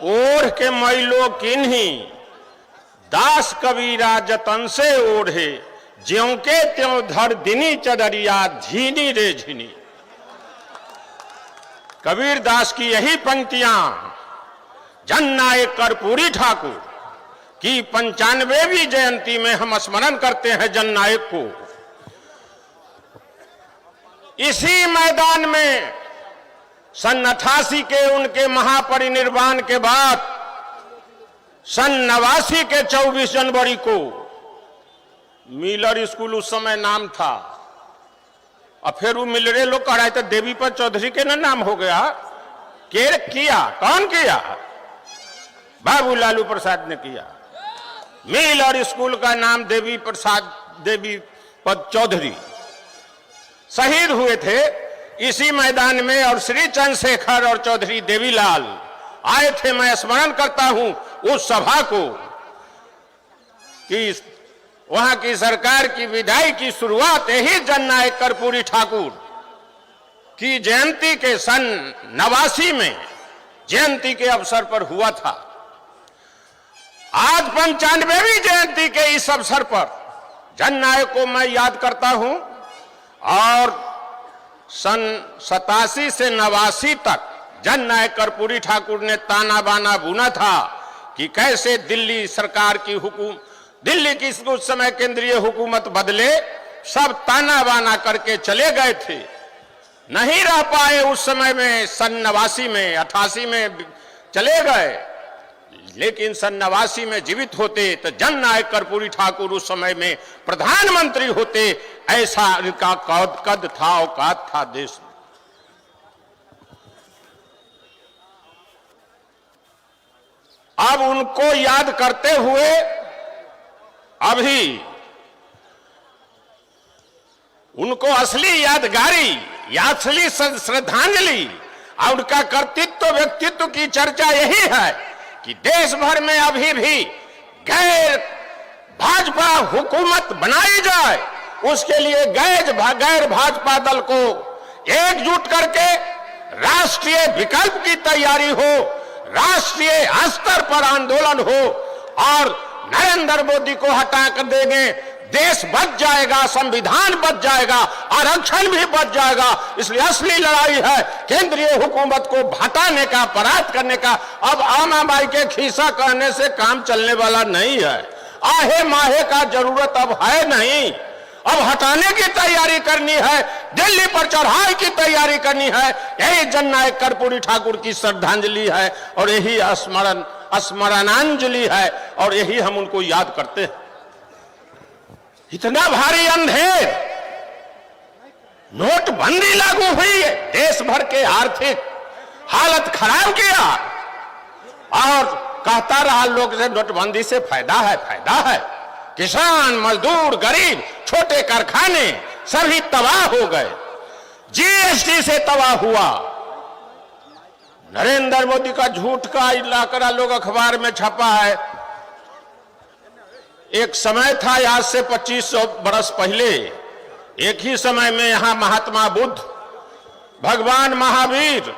ओढ़ के मैलो किन्ही दास कबीरा जतन से ओढ़े, ज्यों के त्यों धर दिनी चदरिया झीनी रे झीनी। कबीर दास की यही पंक्तियां जननायक कर्पूरी ठाकुर की 95वीं जयंती में हम स्मरण करते हैं जननायक को। इसी मैदान में सन 88 के उनके महापरिनिर्वाण के बाद सन 89 के 24 जनवरी को मिलर स्कूल उस समय नाम था, और फिर वो मिलरे लोग कह रहे थे देवीपत चौधरी के ना नाम हो गया। के किया? कौन किया? बाबू लालू प्रसाद ने किया। मिलर स्कूल का नाम देवीपत चौधरी शहीद हुए थे इसी मैदान में, और श्री चंद्रशेखर और चौधरी देवीलाल आए थे। मैं स्मरण करता हूं उस सभा को कि वहां की सरकार की विदाई की शुरुआत यही जननायक कर्पूरी ठाकुर की जयंती के सन 89 में जयंती के अवसर पर हुआ था। आज 95वीं जयंती के इस अवसर पर जननायक को मैं याद करता हूं, और सन 87 से 89 तक जननायक कर्पूरी ठाकुर ने ताना बाना बुना था कि कैसे दिल्ली सरकार की दिल्ली की उस समय केंद्रीय हुकूमत बदले, सब ताना बाना करके चले गए थे, नहीं रह पाए उस समय में। सन 89 में 88 में चले गए, लेकिन सन 89 में जीवित होते तो जननायक कर्पूरी ठाकुर उस समय में प्रधानमंत्री होते। ऐसा इनका कद था, औकात था देश में। अब उनको याद करते हुए अभी उनको असली यादगारी या असली श्रद्धांजलि और उनका कर्तृत्व व्यक्तित्व की चर्चा यही है कि देश भर में अभी भी गैर भाजपा हुकूमत बनाई जाए, उसके लिए गैर भाजपा दल को एकजुट करके राष्ट्रीय विकल्प की तैयारी हो, राष्ट्रीय स्तर पर आंदोलन हो, और नरेंद्र मोदी को हटा कर देंगे, देश बच जाएगा, संविधान बच जाएगा, आरक्षण भी बच जाएगा। इसलिए असली लड़ाई है केंद्रीय हुकूमत को हटाने का, परास्त करने का। अब आम आदमी के खीसा कहने से काम चलने वाला नहीं है। आहे माहे का जरूरत अब है नहीं, अब हटाने की तैयारी करनी है, दिल्ली पर चढ़ाई की तैयारी करनी है। यही जननायक कर्पूरी ठाकुर की श्रद्धांजलि है, और यही स्मरणांजलि है, और यही हम उनको याद करते हैं। इतना भारी अंधेर नोटबंदी लागू हुई है, देश भर के आर्थिक हालत खराब किया, और कहता रहा लोग से नोटबंदी से फायदा है। किसान, मजदूर, गरीब, छोटे कारखाने सभी तबाह हो गए, जीएसटी से तबाह हुआ। नरेंद्र मोदी का झूठ का इलाका लोग अखबार में छपा है। एक समय था आज से 2500 बरस पहले, एक ही समय में यहां महात्मा बुद्ध, भगवान महावीर,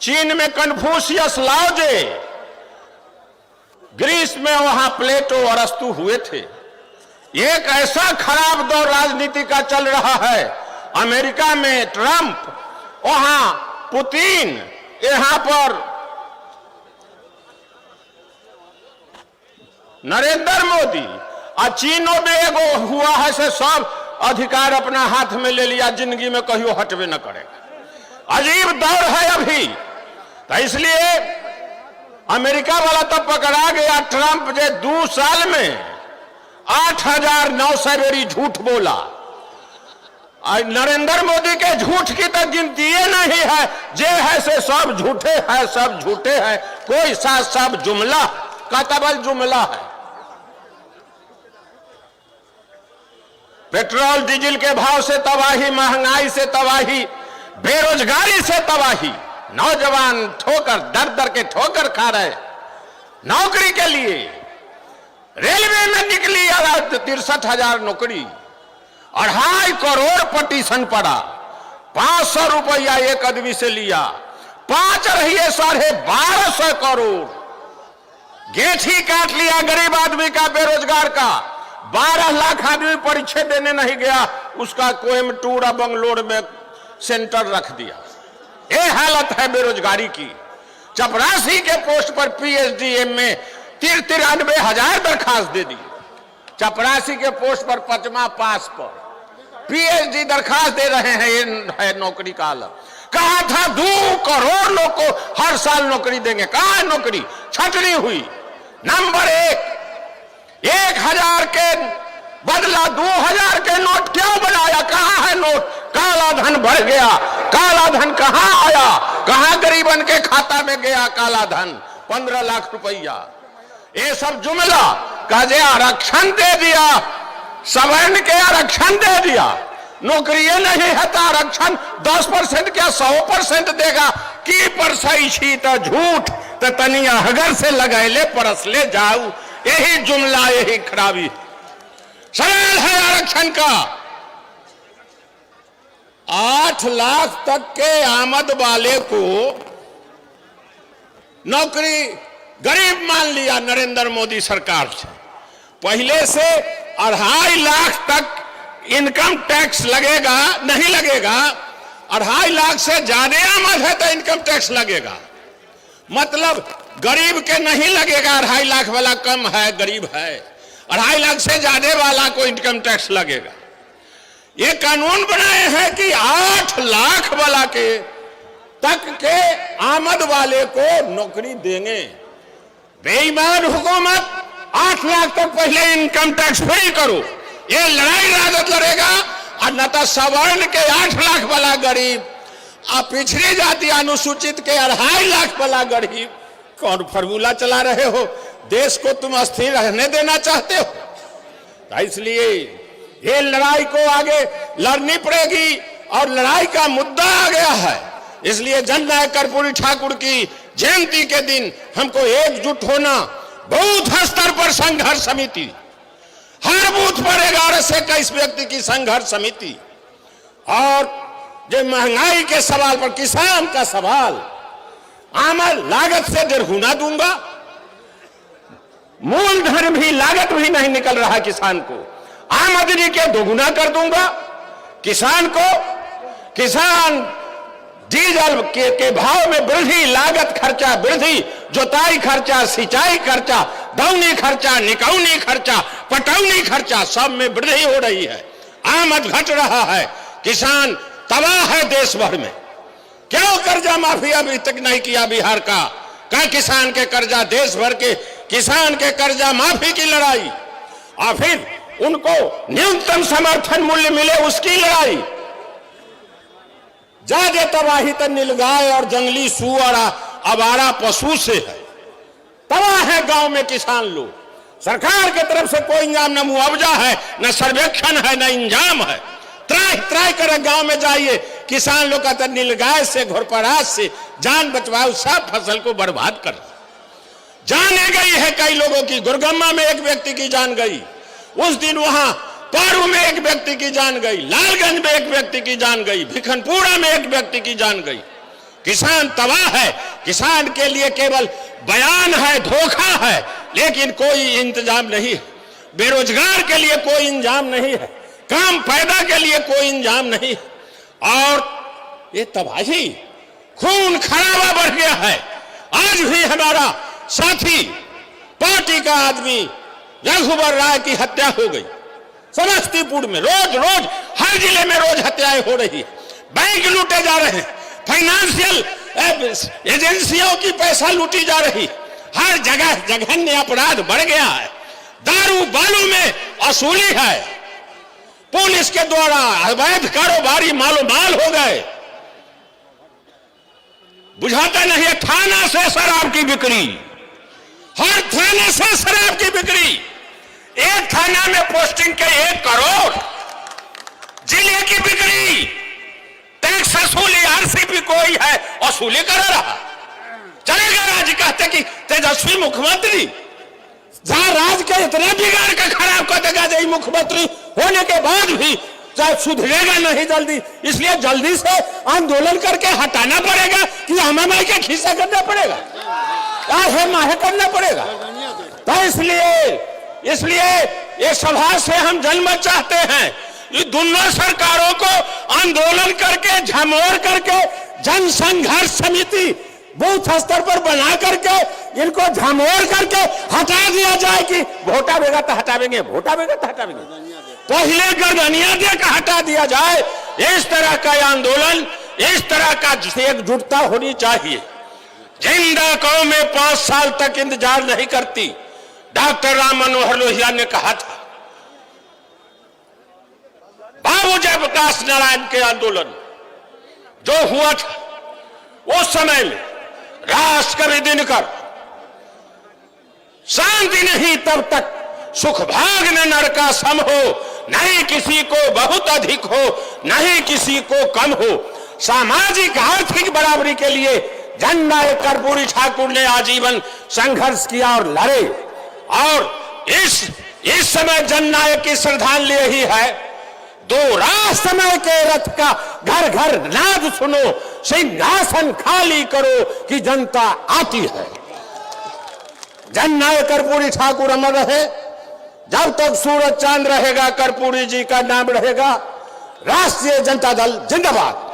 चीन में कन्फ्यूशियस लाओजे, ग्रीस में वहां प्लेटो और अरस्तु हुए थे। एक ऐसा खराब दौर राजनीति का चल रहा है। अमेरिका में ट्रंप, वहां पुतिन, यहां पर नरेंद्र मोदी, और चीनों में एगो हुआ है से सब अधिकार अपना हाथ में ले लिया, जिंदगी में कहियो हटवे न करेगा। अजीब दौर है अभी। तो इसलिए अमेरिका वाला तो पकड़ा गया ट्रंप, जे 2 साल में 8009 बेरी झूठ बोला। और नरेंद्र मोदी के झूठ की तो गिनती नहीं है, जे है से सब झूठे हैं, सब झूठे हैं, कोई सा सब जुमला का तबल जुमला है। पेट्रोल डीजल के भाव से तबाही, महंगाई से तबाही, बेरोजगारी से तबाही, नौजवान ठोकर दर के ठोकर खा रहे नौकरी के लिए। रेलवे में निकली 63,000 नौकरी, 2.5 करोड़ पटिशन पड़ा, 500 रुपया एक आदमी से लिया, 5 रहिए 1250 करोड़। गेठ ही काट लिया गरीब आदमी का, बेरोजगार का। 12 लाख आदमी परीक्षा देने नहीं गया, उसका कोयम्बटूर बंगलोर में सेंटर रख दिया। ये हालत है बेरोजगारी की। चपरासी के पोस्ट पर पीएचडी एमए 93,000 दरखास्त दे दी। चपरासी के पोस्ट पर 5वां पास पर पीएचडी दरखास्त दे रहे हैं। ये है नौकरी का हालत। कहा था 2 करोड़ लोग को हर साल नौकरी देंगे, कहां है नौकरी? छटनी हुई। नंबर 1, 1000 के बदला 2000 के नोट क्यों बनाया? कहां है नोट? काला धन बढ़ गया। काला धन कहां आया? कहां गरीबन के खाता में गया काला धन? 15 लाख रुपया। ये सब जुमला काजे आरक्षण दे दिया, सवर्ण के आरक्षण दे दिया। नौकरी नहीं है तो आरक्षण 10% क्या 100% देगा? की परसाई छी तो झूठ तो तनिया हगर से लगैले परस ले जाऊ। यही जुमला, यही खराबी। सवाल है आरक्षण का। 8 लाख तक के आमद वाले को नौकरी गरीब मान लिया नरेंद्र मोदी सरकार से। पहले से 2.5 लाख तक इनकम टैक्स लगेगा, नहीं लगेगा। 2.5 लाख से ज्यादा आमद है तो इनकम टैक्स लगेगा। मतलब गरीब के नहीं लगेगा। 2.5 लाख वाला कम है, गरीब है। 2.5 लाख से ज्यादा वाला को इनकम टैक्स लगेगा। ये कानून बनाए हैं कि 8 लाख वाला के तक के आमद वाले को नौकरी देंगे। बेईमान हुकूमत 8 लाख तक पहले इनकम टैक्स फ्री करो। ये लड़ाई राजद लड़ेगा। और न तो सवर्ण के 8 लाख वाला गरीब और पिछड़ी जाति अनुसूचित के 2.5 लाख वाला गरीब। कौन फॉर्मूला चला रहे हो? देश को तुम अस्थिर रहने देना चाहते हो। इसलिए ये लड़ाई को आगे लड़नी पड़ेगी और लड़ाई का मुद्दा आ गया है। इसलिए जननायक कर्पूरी ठाकुर की जयंती के दिन हमको एकजुट होना। बूथ स्तर पर संघर्ष समिति, हर बूथ पर 11 से 21 व्यक्ति की संघर्ष समिति। और जो महंगाई के सवाल पर, किसान का सवाल, आमद लागत से 1.5 गुना दूंगा। मूलधन भी, लागत भी नहीं निकल रहा किसान को। आमदनी के 2 गुना कर दूंगा किसान को। किसान डीजल के भाव में वृद्धि, लागत खर्चा वृद्धि, जोताई खर्चा, सिंचाई खर्चा, दौनी खर्चा, निकौनी खर्चा, पटौनी खर्चा, सब में वृद्धि हो रही है। आमद घट रहा है। किसान तबाह है देश भर में। क्यों कर्जा माफी अभी तक नहीं किया बिहार का? किसान के कर्जा, देश भर के किसान के कर्जा माफी की लड़ाई, और फिर उनको न्यूनतम समर्थन मूल्य मिले उसकी लड़ाई। ज्यादा तबाही तो नीलगाय और जंगली सुअर, आवारा पशु से है। तबाह है गांव में किसान लोग। सरकार की तरफ से कोई इंजाम, न मुआवजा है, न सर्वेक्षण है, न इंजाम है। त्राही त्राही कर गांव में जाइए, किसान लोग का नीलगाय से, घोरपराज से जान बचवाओ, सब फसल को बर्बाद कर जाने गई है। कई लोगों की गुरगम्मा में एक व्यक्ति की जान गई उस दिन, वहां पारू में एक व्यक्ति की जान गई, लालगंज में एक व्यक्ति की जान गई, भिखनपुरा में एक व्यक्ति की जान गई। किसान तबाह है। किसान के लिए केवल बयान है, धोखा है, लेकिन कोई इंतजाम नहीं है। बेरोजगार के लिए कोई इंतजाम नहीं है। काम पैदा के लिए कोई इंतजाम नहीं है। और ये तबाही, खून खराबा बढ़ गया है। आज भी हमारा साथी, पार्टी का आदमी रघुवर राय की हत्या हो गई समस्तीपुर में। रोज रोज हर जिले में रोज हत्याएं हो रही है। बैंक लूटे जा रहे हैं, फाइनेंशियल एजेंसियों की पैसा लूटी जा रही। हर जगह जघन्य अपराध बढ़ गया है। दारू बालू में वसूली है। पुलिस के द्वारा अवैध कारोबारी मालो माल हो गए। बुझाता नहीं है। थाना से शराब की बिक्री, हर थाने से शराब की बिक्री। एक थाना में पोस्टिंग के 1 करोड़, जिले की बिक्री, टैक्स वसूली, आरसीपी कोई है वसूली कर रहा। चलेगा राज्य कहते कि तेजस्वी मुख्यमंत्री, जहां राज्य के इतने बिगाड़ के खराब कर देगा, मुख्यमंत्री होने के बाद भी चाहे सुधरेगा नहीं जल्दी, इसलिए जल्दी से आंदोलन करके हटाना पड़ेगा कि हमें माई के खिस्सा करना पड़ेगा, है माहे करना पड़ेगा। तो इसलिए ये सभा से हम जनमत चाहते हैं, ये दोनों सरकारों को आंदोलन करके झमोर करके जन संघर्ष समिति बूथ स्तर पर बना करके इनको झमोर करके हटा दिया जाए कि वोटा बेगा तो हटावेंगे, वोटा बेगा तो हटावेंगे, पहले गर्दनिया दे के हटा दिया जाए। इस तरह का आंदोलन, इस तरह का एकजुटता होनी चाहिए। जिंदा कौमें 5 साल तक इंतजार नहीं करती। डॉक्टर राम मनोहर लोहिया ने कहा था, बाबू जयप्रकाश नारायण के आंदोलन जो हुआ था उस समय में राष्ट्र कवि दिनकर, शांति नहीं तब तक सुख भाग न नरका सम हो, नहीं किसी को बहुत अधिक हो, नहीं किसी को कम हो। सामाजिक आर्थिक बराबरी के लिए जननायक कर्पूरी ठाकुर ने आजीवन संघर्ष किया और लड़े। और इस समय जननायक की श्रद्धांजलि यही है, दो रात समय के रथ का घर घर नाद सुनो, सिंहासन खाली करो कि जनता आती है। जननायक कर्पूरी ठाकुर अमर रहे, जब तक सूरज चांद रहेगा कर्पूरी जी का नाम रहेगा। राष्ट्रीय जनता दल जिंदाबाद।